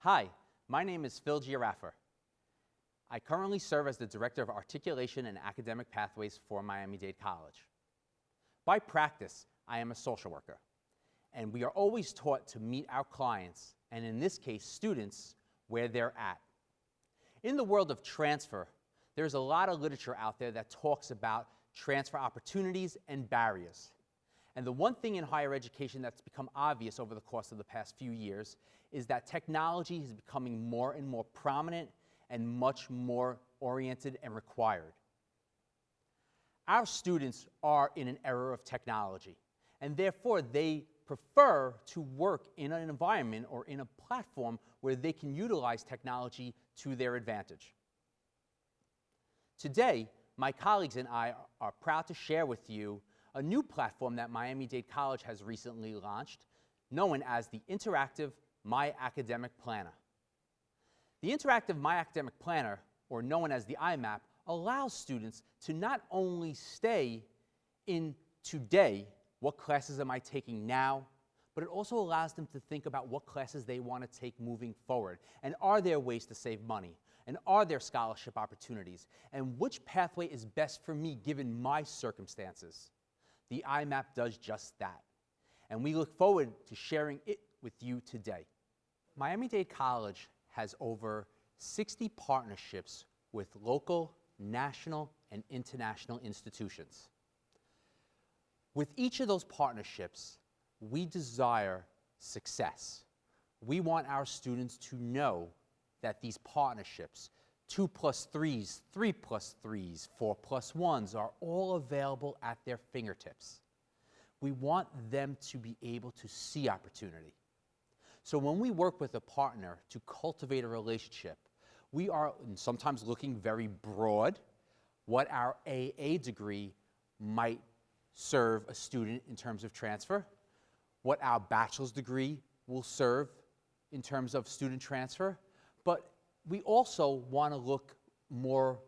Hi, my name is Phil Giarraffa. I currently serve as the Director of Articulation and Academic Pathways for Miami Dade College. By practice, I am a social worker, and we are always taught to meet our clients, and in this case, students, where they're at. In the world of transfer, there's a lot of literature out there that talks about transfer opportunities and barriers. And the one thing in higher education that's become obvious over the course of the past few years is that technology is becoming more and more prominent and much more oriented and required. Our students are in an era of technology, and therefore they prefer to work in an environment or in a platform where they can utilize technology to their advantage. Today, my colleagues and I are proud to share with you a new platform that Miami Dade College has recently launched, known as the Interactive My Academic Planner. The Interactive My Academic Planner, or known as the iMAP, allows students to not only stay in today, what classes am I taking now, but it also allows them to think about what classes they want to take moving forward, and are there ways to save money, and are there scholarship opportunities, and which pathway is best for me given my circumstances. The iMAP does just that, and we look forward to sharing it with you today. Miami Dade College has over 60 partnerships with local, national, and international institutions. With each of those partnerships, we desire success. We want our students to know that these partnerships, 2+3s, 3+3s, 4+1s, are all available at their fingertips. We want them to be able to see opportunity. So when we work with a partner to cultivate a relationship, we are sometimes looking very broad, what our AA degree might serve a student in terms of transfer, what our bachelor's degree will serve in terms of student transfer, but we also want to look more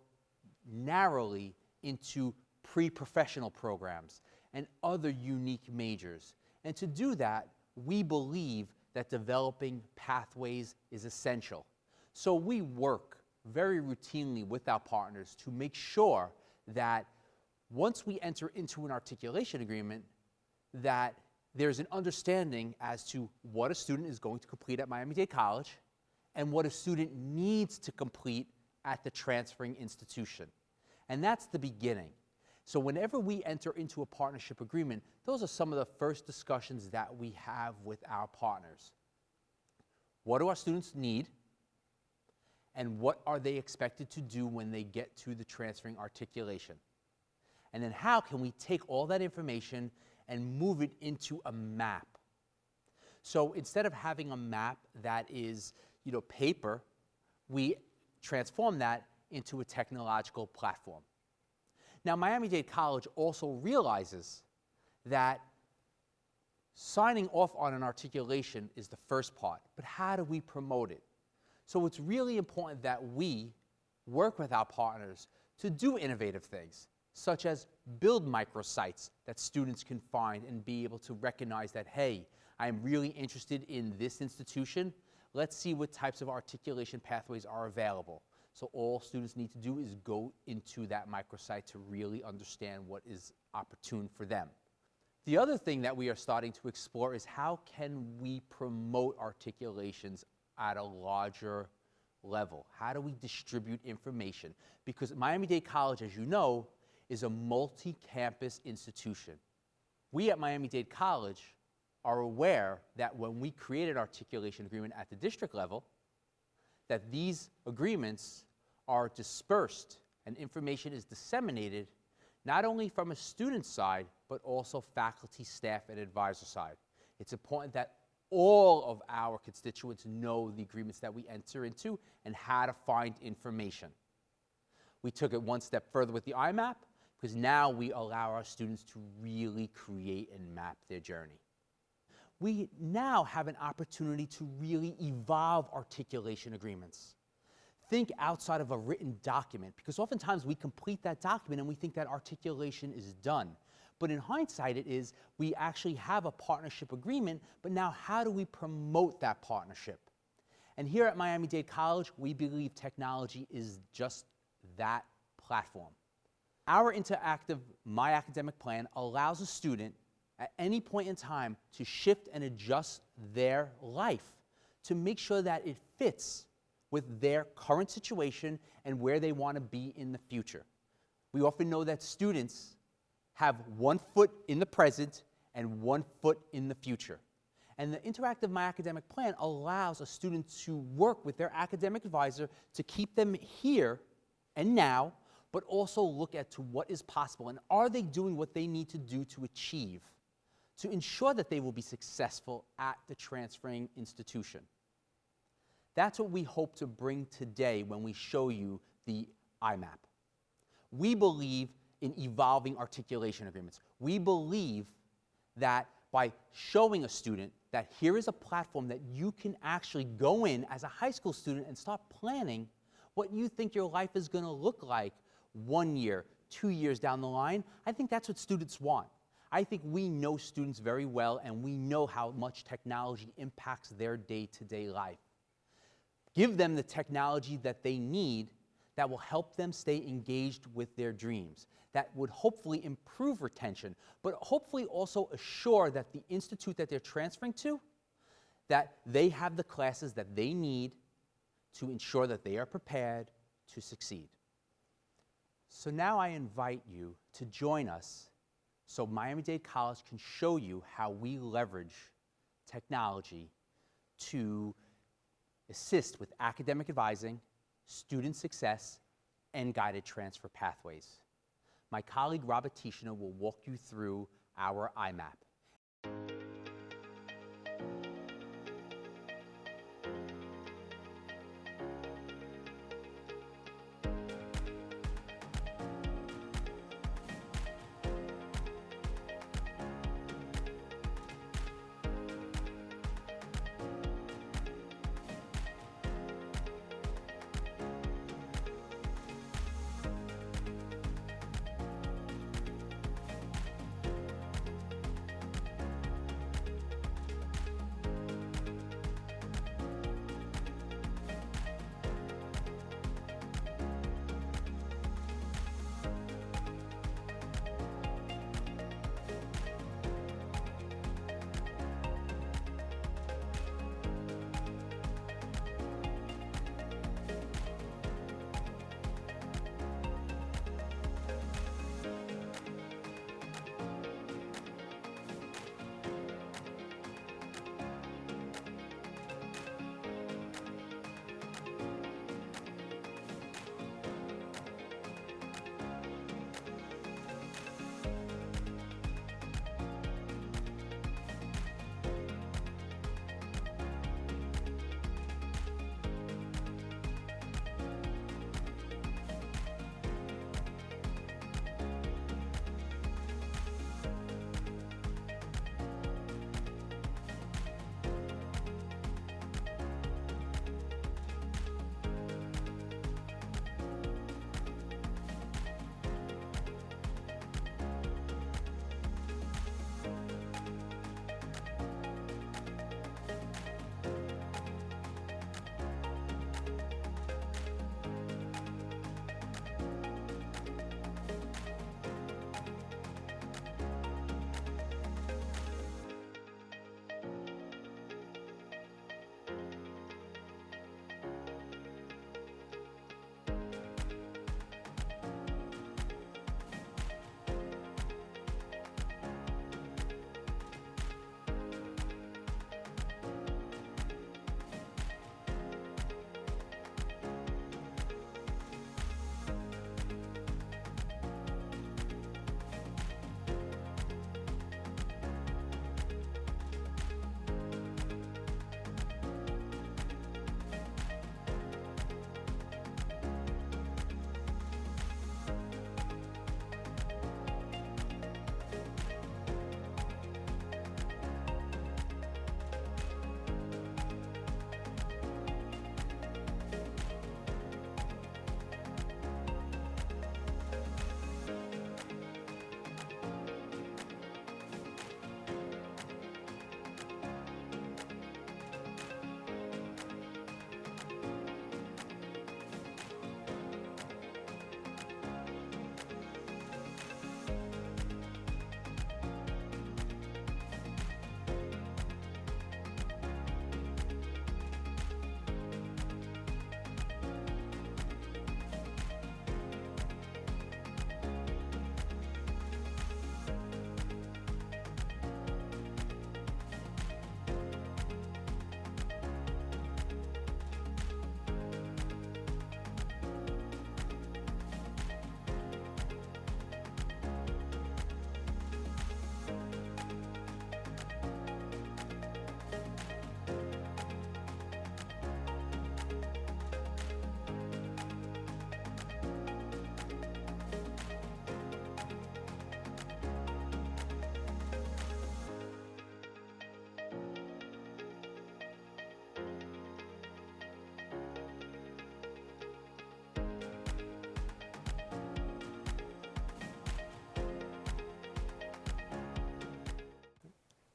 narrowly into pre-professional programs and other unique majors. And to do that, we believe that developing pathways is essential. So we work very routinely with our partners to make sure that once we enter into an articulation agreement, that there's an understanding as to what a student is going to complete at Miami Dade College and what a student needs to complete at the transferring institution. And that's the beginning. So whenever we enter into a partnership agreement, those are some of the first discussions that we have with our partners. What do our students need? And what are they expected to do when they get to the transferring articulation? And then how can we take all that information and move it into a map? So instead of having a map that is, paper, we transform that into a technological platform. Now, Miami Dade College also realizes that signing off on an articulation is the first part, but how do we promote it? So it's really important that we work with our partners to do innovative things, such as build microsites that students can find and be able to recognize that, hey, I'm really interested in this institution. Let's see what types of articulation pathways are available. So all students need to do is go into that microsite to really understand what is opportune for them. The other thing that we are starting to explore is how can we promote articulations at a larger level? How do we distribute information? Because Miami Dade College, as you know, is a multi-campus institution. We at Miami Dade College are aware that when we create an articulation agreement at the district level, that these agreements are dispersed and information is disseminated not only from a student side, but also faculty, staff, and advisor side. It's important that all of our constituents know the agreements that we enter into and how to find information. We took it one step further with the iMAP because now we allow our students to really create and map their journey. We now have an opportunity to really evolve articulation agreements. Think outside of a written document, because oftentimes we complete that document and we think that articulation is done. But in hindsight, it is we actually have a partnership agreement, but now how do we promote that partnership? And here at Miami Dade College, we believe technology is just that platform. Our interactive My Academic Plan allows a student at any point in time to shift and adjust their life to make sure that it fits with their current situation and where they want to be in the future. We often know that students have one foot in the present and one foot in the future. And the interactive My Academic Plan allows a student to work with their academic advisor to keep them here and now, but also look at to what is possible and are they doing what they need to do to achieve, to ensure that they will be successful at the transferring institution. That's what we hope to bring today when we show you the iMAP. We believe in evolving articulation agreements. We believe that by showing a student that here is a platform that you can actually go in as a high school student and start planning what you think your life is going to look like 1 year, 2 years down the line, I think that's what students want. I think we know students very well and we know how much technology impacts their day-to-day life. Give them the technology that they need that will help them stay engaged with their dreams, that would hopefully improve retention, but hopefully also assure that the institute that they're transferring to, that they have the classes that they need to ensure that they are prepared to succeed. So now I invite you to join us so Miami Dade College can show you how we leverage technology to assist with academic advising, student success, and guided transfer pathways. My colleague Robert Teachenor will walk you through our iMAP.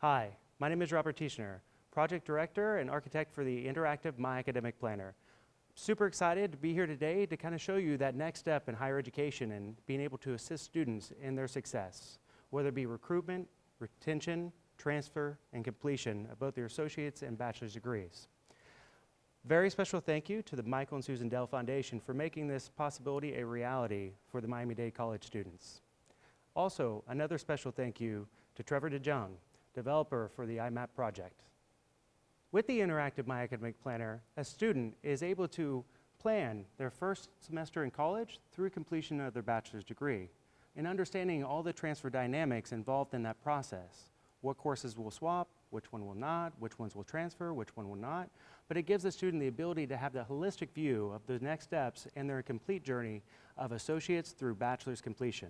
Hi, my name is Robert Teachenor, Project Director and Architect for the interactive My Academic Planner. Super excited to be here today to kind of show you that next step in higher education and being able to assist students in their success, whether it be recruitment, retention, transfer, and completion of both their associate's and bachelor's degrees. Very special thank you to the Michael and Susan Dell Foundation for making this possibility a reality for the Miami Dade College students. Also, another special thank you to Trevor DeJong, developer for the iMAP project. With the interactive My Academic Planner, a student is able to plan their first semester in college through completion of their bachelor's degree and understanding all the transfer dynamics involved in that process. What courses will swap, which one will not, which ones will transfer, which one will not. But it gives the student the ability to have the holistic view of the next steps in their complete journey of associates through bachelor's completion.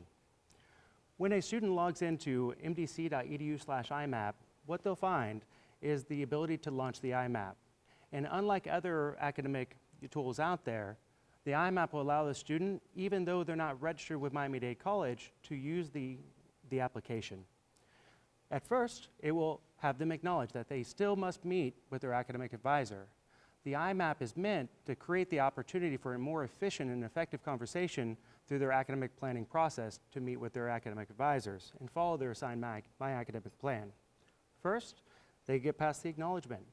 When a student logs into mdc.edu/iMAP, what they'll find is the ability to launch the iMAP. And unlike other academic tools out there, the iMAP will allow the student, even though they're not registered with Miami Dade College, to use the application. At first, it will have them acknowledge that they still must meet with their academic advisor. The iMAP is meant to create the opportunity for a more efficient and effective conversation through their academic planning process to meet with their academic advisors and follow their assigned My Academic Plan. First, they get past the acknowledgement.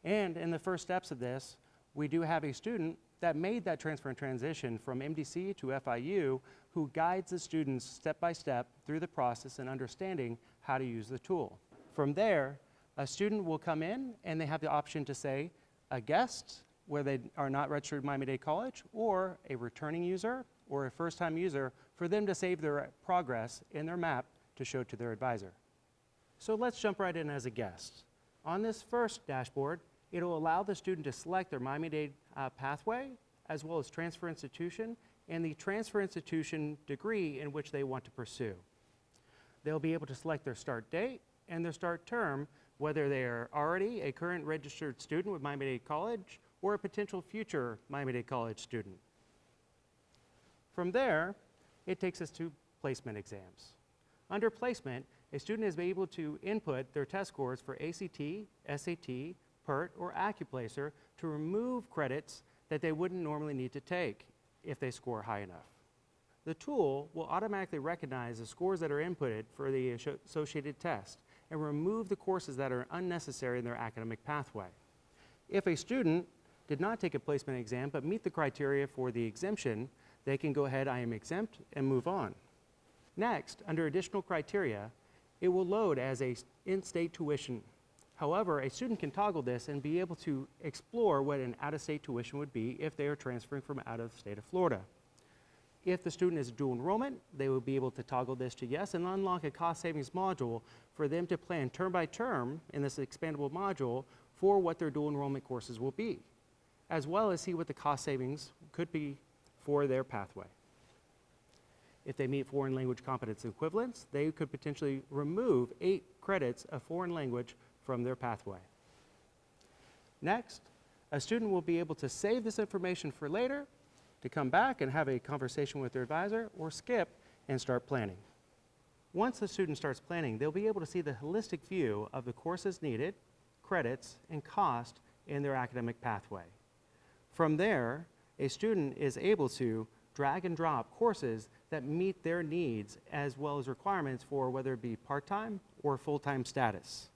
And in the first steps of this, we do have a student that made that transfer and transition from MDC to FIU who guides the students step by step through the process and understanding how to use the tool. From there, a student will come in and they have the option to say a guest where they are not registered at Miami Dade College, or a returning user or a first-time user for them to save their progress in their map to show to their advisor. So let's jump right in as a guest. On this first dashboard, it'll allow the student to select their Miami Dade pathway, as well as transfer institution, and the transfer institution degree in which they want to pursue. They'll be able to select their start date and their start term, whether they are already a current registered student with Miami Dade College or a potential future Miami Dade College student. From there, it takes us to placement exams. Under placement, a student is able to input their test scores for ACT, SAT, PERT, or AccuPlacer to remove credits that they wouldn't normally need to take if they score high enough. The tool will automatically recognize the scores that are inputted for the associated test and remove the courses that are unnecessary in their academic pathway. If a student did not take a placement exam but meet the criteria for the exemption, they can go ahead, I am exempt, and move on. Next, under additional criteria, it will load as a in-state tuition. However, a student can toggle this and be able to explore what an out-of-state tuition would be if they are transferring from out of the state of Florida. If the student is dual enrollment, they will be able to toggle this to yes and unlock a cost savings module for them to plan term by term in this expandable module for what their dual enrollment courses will be, as well as see what the cost savings could be for their pathway. If they meet foreign language competence equivalents, they could potentially remove 8 credits of foreign language from their pathway. Next, a student will be able to save this information for later, to come back and have a conversation with their advisor, or skip and start planning. Once the student starts planning, they'll be able to see the holistic view of the courses needed, credits, and cost in their academic pathway. From there, a student is able to drag and drop courses that meet their needs as well as requirements for whether it be part-time or full-time status.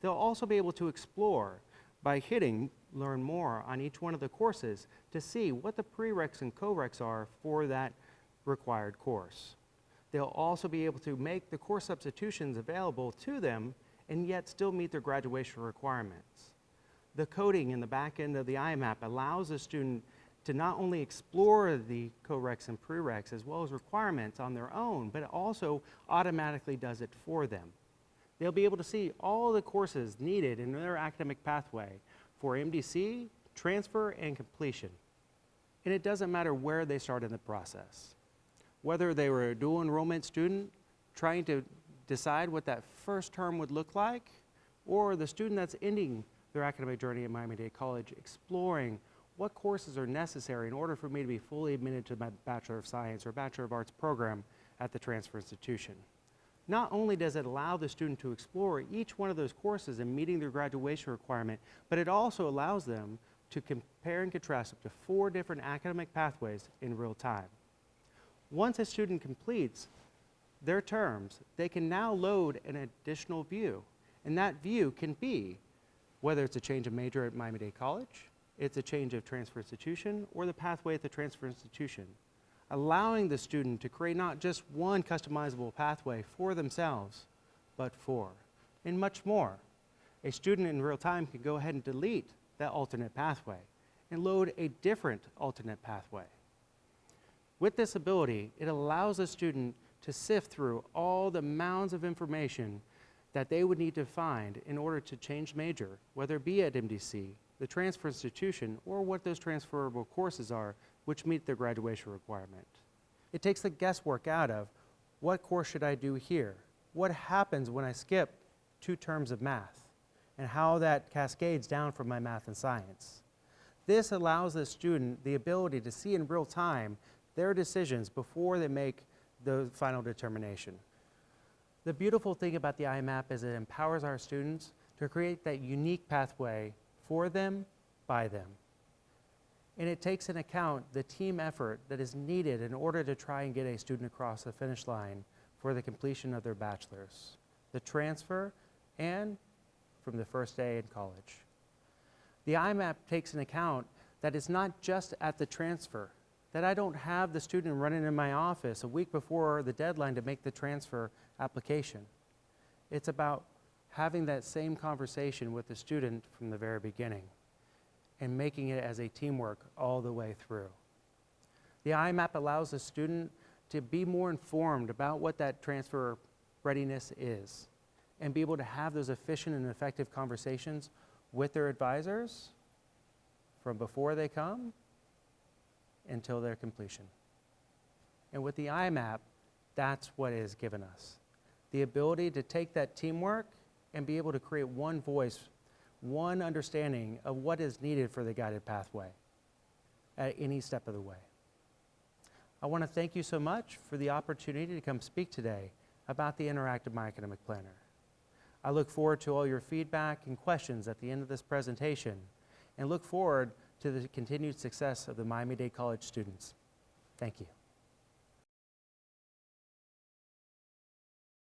They'll also be able to explore by hitting learn more on each one of the courses to see what the prereqs and co-reqs are for that required course. They'll also be able to make the course substitutions available to them and yet still meet their graduation requirements. The coding in the back end of the iMAP allows a student to not only explore the co-reqs and prereqs as well as requirements on their own, but it also automatically does it for them. They'll be able to see all the courses needed in their academic pathway for MDC, transfer, and completion. And it doesn't matter where they start in the process. Whether they were a dual enrollment student trying to decide what that first term would look like, or the student that's ending their academic journey at Miami Dade College exploring what courses are necessary in order for me to be fully admitted to my Bachelor of Science or Bachelor of Arts program at the transfer institution. Not only does it allow the student to explore each one of those courses and meeting their graduation requirement, but it also allows them to compare and contrast up to 4 different academic pathways in real time. Once a student completes their terms, they can now load an additional view. And that view can be whether it's a change of major at Miami Dade College, it's a change of transfer institution, or the pathway at the transfer institution, allowing the student to create not just one customizable pathway for themselves, but 4, and much more. A student in real time can go ahead and delete that alternate pathway and load a different alternate pathway. With this ability, it allows a student to sift through all the mounds of information that they would need to find in order to change major, whether it be at MDC, the transfer institution, or what those transferable courses are which meet their graduation requirement. It takes the guesswork out of what course should I do here? What happens when I skip 2 terms of math? And how that cascades down from my math and science. This allows the student the ability to see in real time their decisions before they make the final determination. The beautiful thing about the iMAP is it empowers our students to create that unique pathway for them, by them. And it takes into account the team effort that is needed in order to try and get a student across the finish line for the completion of their bachelor's, the transfer, and from the first day in college. The iMAP takes into account that it's not just at the transfer, that I don't have the student running in my office a week before the deadline to make the transfer application. It's about having that same conversation with the student from the very beginning and making it as a teamwork all the way through. The iMAP allows the student to be more informed about what that transfer readiness is and be able to have those efficient and effective conversations with their advisors from before they come until their completion. And with the iMAP, that's what it has given us. The ability to take that teamwork and be able to create one voice, one understanding of what is needed for the guided pathway at any step of the way. I want to thank you so much for the opportunity to come speak today about the interactive My Academic Planner. I look forward to all your feedback and questions at the end of this presentation and look forward to the continued success of the Miami Dade College students. Thank you.